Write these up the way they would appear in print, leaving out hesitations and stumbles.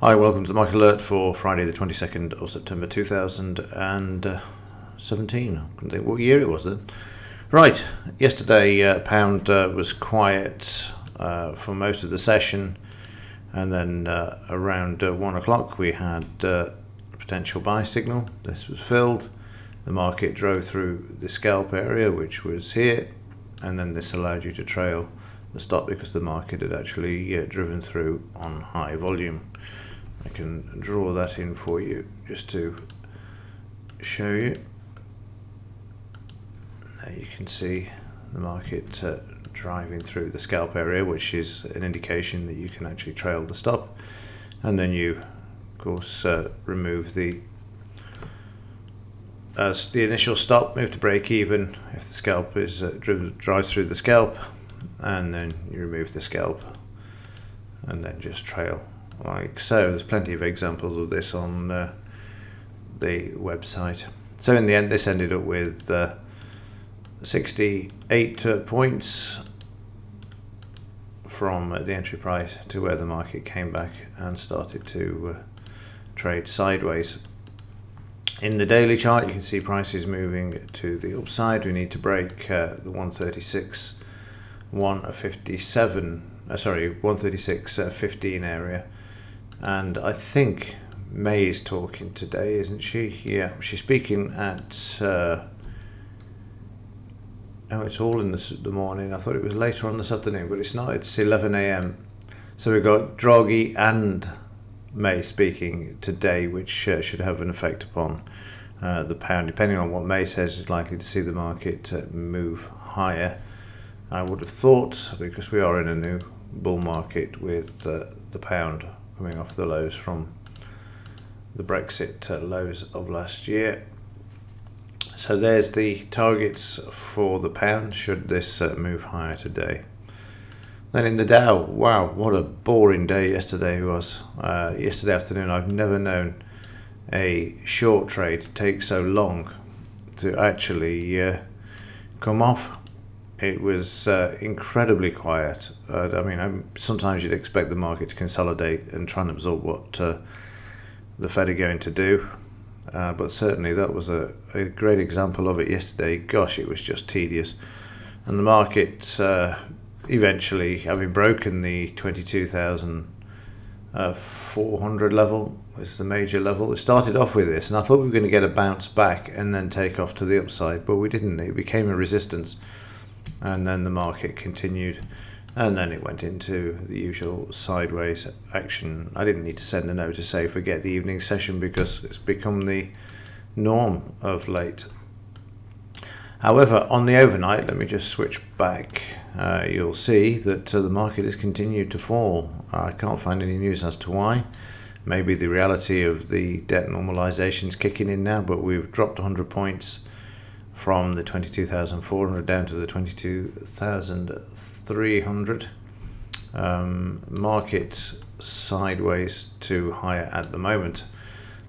Hi, welcome to the Market Alert for Friday the 22nd of September 2017. I couldn't think what year it was then. Right, yesterday pound was quiet for most of the session, and then around 1 o'clock we had a potential buy signal. This was filled. The market drove through the scalp area, which was here, and then this allowed you to trail the stop because the market had actually driven through on high volume. I can draw that in for you just to show you. Now you can see the market driving through the scalp area, which is an indication that you can actually trail the stop, and then you of course remove the initial stop, move to break even if the scalp is drives through the scalp, and then you remove the scalp and then just trail like so. There's plenty of examples of this on the website. So in the end this ended up with 68 points from the entry price to where the market came back and started to trade sideways. In the daily chart you can see prices moving to the upside. We need to break the 136.15 area, and I think May's talking today, isn't she? Yeah, she's speaking at oh, it's all in the morning. I thought it was later on this afternoon, but it's not. It's 11 AM. So we've got Draghi and May speaking today, which should have an effect upon the pound. Depending on what May says, is likely to see the market move higher, I would have thought, because we are in a new bull market with the pound coming off the lows from the Brexit lows of last year. So there's the targets for the pound should this move higher today. Then in the Dow, wow, what a boring day yesterday was. Yesterday afternoon, I've never known a short trade take so long to actually come off. It was incredibly quiet. I mean, sometimes you'd expect the market to consolidate and try and absorb what the Fed are going to do. But certainly that was a great example of it yesterday. Gosh, it was just tedious. And the market eventually, having broken the 22,400 level, was the major level. It started off with this, and I thought we were going to get a bounce back and then take off to the upside, but we didn't. It became a resistance, and then the market continued, and then it went into the usual sideways action. I didn't need to send a note to say forget the evening session because it's become the norm of late. However, on the overnight, let me just switch back. You'll see that the market has continued to fall. I can't find any news as to why. Maybe the reality of the debt normalization is kicking in now, but we've dropped 100 points from the 22,400 down to the 22,300. Market sideways to higher at the moment,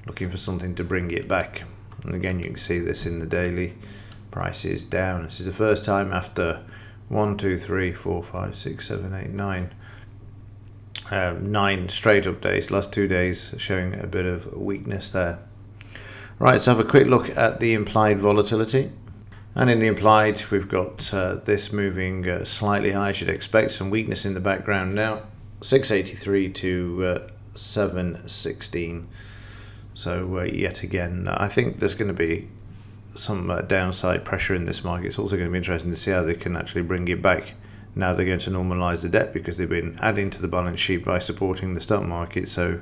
looking for something to bring it back. And again, you can see this in the daily. Price is down. This is the first time after 1, 2, 3, 4, 5, 6, 7, 8, 9 straight up days. Last 2 days showing a bit of weakness there. Right, let's have a quick look at the implied volatility. And in the implied, we've got this moving slightly higher. I should expect some weakness in the background now. 683 to 716. So yet again, I think there's going to be some downside pressure in this market. It's also going to be interesting to see how they can actually bring it back. Now they're going to normalise the debt because they've been adding to the balance sheet by supporting the stock market. So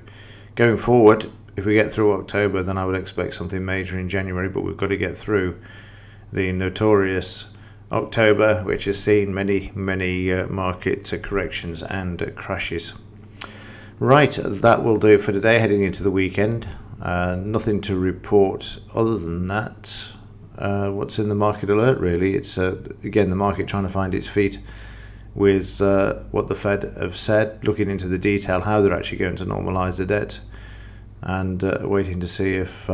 going forward, if we get through October, then I would expect something major in January, but we've got to get through the notorious October, which has seen many market corrections and crashes. Right, that will do it for today, heading into the weekend. Nothing to report other than that. What's in the market alert really? It's again the market trying to find its feet with what the Fed have said, looking into the detail how they're actually going to normalise the debt, and waiting to see if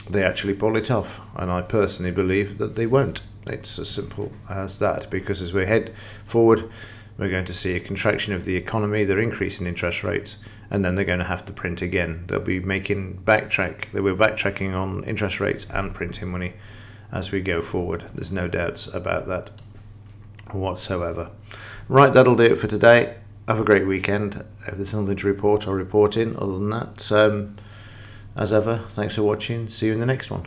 they actually pull it off. And I personally believe that they won't. It's as simple as that, because as we head forward, we're going to see a contraction of the economy, they're increasing interest rates, and then they're going to have to print again. They'll be backtracking on interest rates and printing money as we go forward. There's no doubts about that whatsoever. Right, that'll do it for today. Have a great weekend. If there's something to report, I'll report in. Other than that, as ever, thanks for watching. See you in the next one.